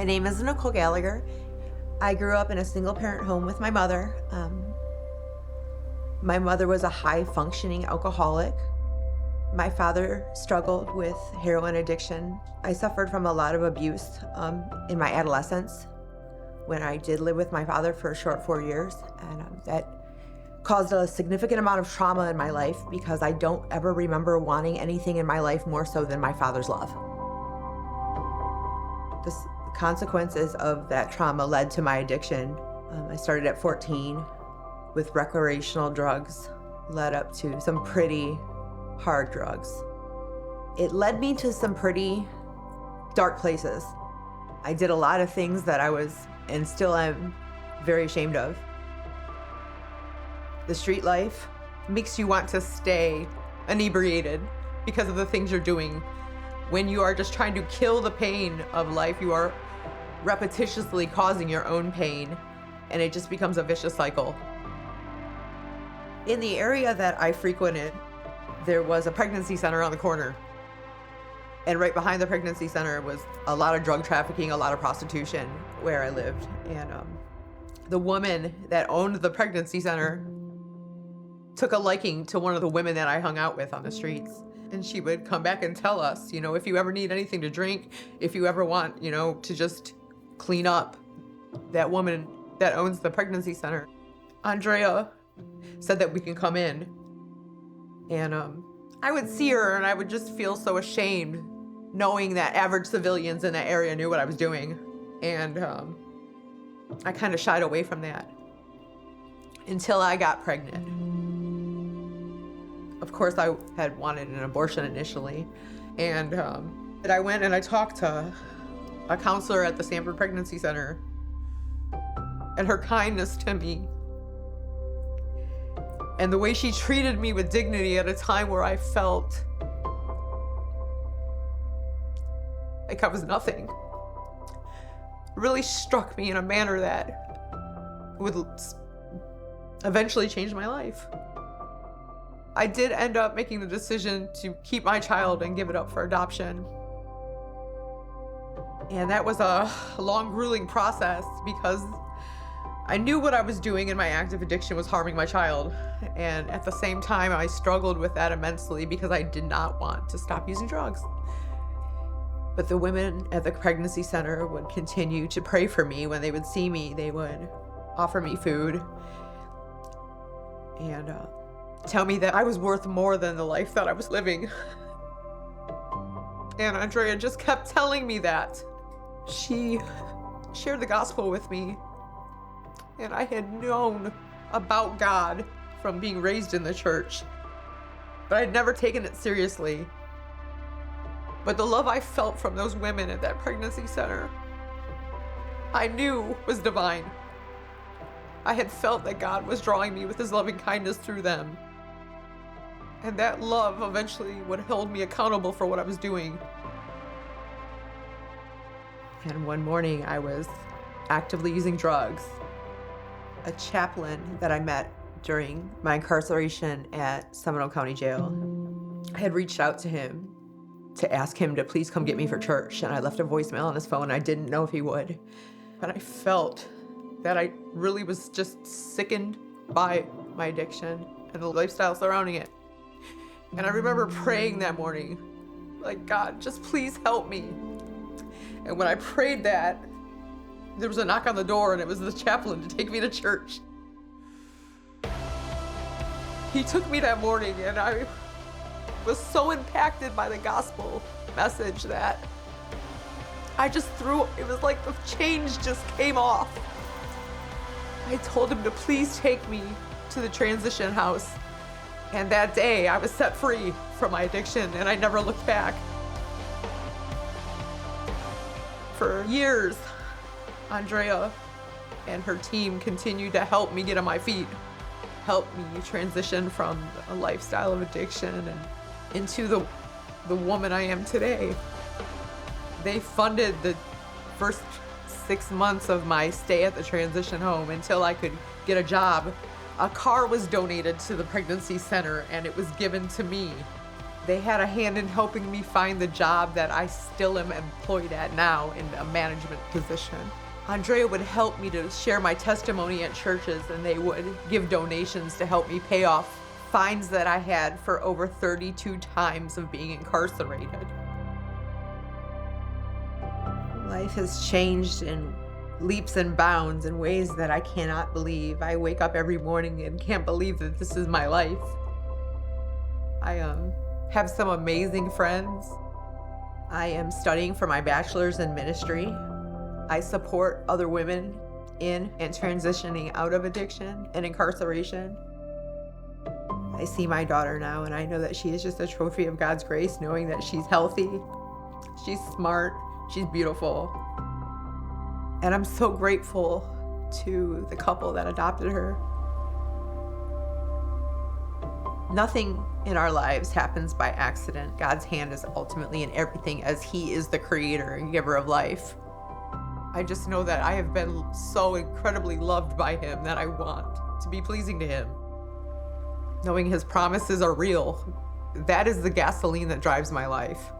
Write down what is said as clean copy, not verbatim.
My name is Nicole Gallagher. I grew up in a single-parent home with my mother. My mother was a high-functioning alcoholic. My father struggled with heroin addiction. I suffered from a lot of abuse in my adolescence when I did live with my father for a short 4 years, and that caused a significant amount of trauma in my life because I don't ever remember wanting anything in my life more so than my father's love. The consequences of that trauma led to my addiction. I started at 14 with recreational drugs, led up to some pretty hard drugs. It led me to some pretty dark places. I did a lot of things that I was, and still am, very ashamed of. The street life makes you want to stay inebriated because of the things you're doing. When you are just trying to kill the pain of life, you are repetitiously causing your own pain, and it just becomes a vicious cycle. In the area that I frequented, there was a pregnancy center on the corner. And right behind the pregnancy center was a lot of drug trafficking, a lot of prostitution where I lived. And the woman that owned the pregnancy center took a liking to one of the women that I hung out with on the streets. And she would come back and tell us, if you ever need anything to drink, if you ever want, to just clean up, that woman that owns the pregnancy center, Andrea, said that we can come in. And I would see her and I would just feel so ashamed knowing that average civilians in that area knew what I was doing. And I kind of shied away from that until I got pregnant. Of course, I had wanted an abortion initially. And I went and I talked to a counselor at the Sanford Pregnancy Center. And her kindness to me and the way she treated me with dignity at a time where I felt like I was nothing really struck me in a manner that would eventually change my life. I did end up making the decision to keep my child and give it up for adoption. And that was a long, grueling process because I knew what I was doing in my active addiction was harming my child. And at the same time, I struggled with that immensely because I did not want to stop using drugs. But the women at the pregnancy center would continue to pray for me. When they would see me, they would offer me food and tell me that I was worth more than the life that I was living. And Andrea just kept telling me that. She shared the gospel with me. And I had known about God from being raised in the church, but I'd never taken it seriously. But the love I felt from those women at that pregnancy center, I knew was divine. I had felt that God was drawing me with his loving kindness through them. And that love eventually would hold me accountable for what I was doing. And one morning I was actively using drugs. A chaplain that I met during my incarceration at Seminole County Jail, I had reached out to him to ask him to please come get me for church. And I left a voicemail on his phone. I didn't know if he would. But I felt that I really was just sickened by my addiction and the lifestyle surrounding it. And I remember praying that morning, like, God, just please help me. And when I prayed that, there was a knock on the door, and it was the chaplain to take me to church. He took me that morning, and I was so impacted by the gospel message that I just it was like the change just came off. I told him to please take me to the transition house. And that day, I was set free from my addiction, and I never looked back. For years, Andrea and her team continued to help me get on my feet, help me transition from a lifestyle of addiction and into the woman I am today. They funded the first 6 months of my stay at the transition home until I could get a job. A car was donated to the pregnancy center, and it was given to me They had a hand in helping me find the job that I still am employed at now in a management position. Andrea would help me to share my testimony at churches, and they would give donations to help me pay off fines that I had for over 32 times of being incarcerated. Life has changed in leaps and bounds in ways that I cannot believe. I wake up every morning and can't believe that this is my life. I have some amazing friends. I am studying for my bachelor's in ministry. I support other women in and transitioning out of addiction and incarceration. I see my daughter now, and I know that she is just a trophy of God's grace, knowing that she's healthy, she's smart, she's beautiful. And I'm so grateful to the couple that adopted her. Nothing in our lives happens by accident. God's hand is ultimately in everything, as He is the creator and giver of life. I just know that I have been so incredibly loved by Him that I want to be pleasing to Him. Knowing His promises are real, that is the gasoline that drives my life.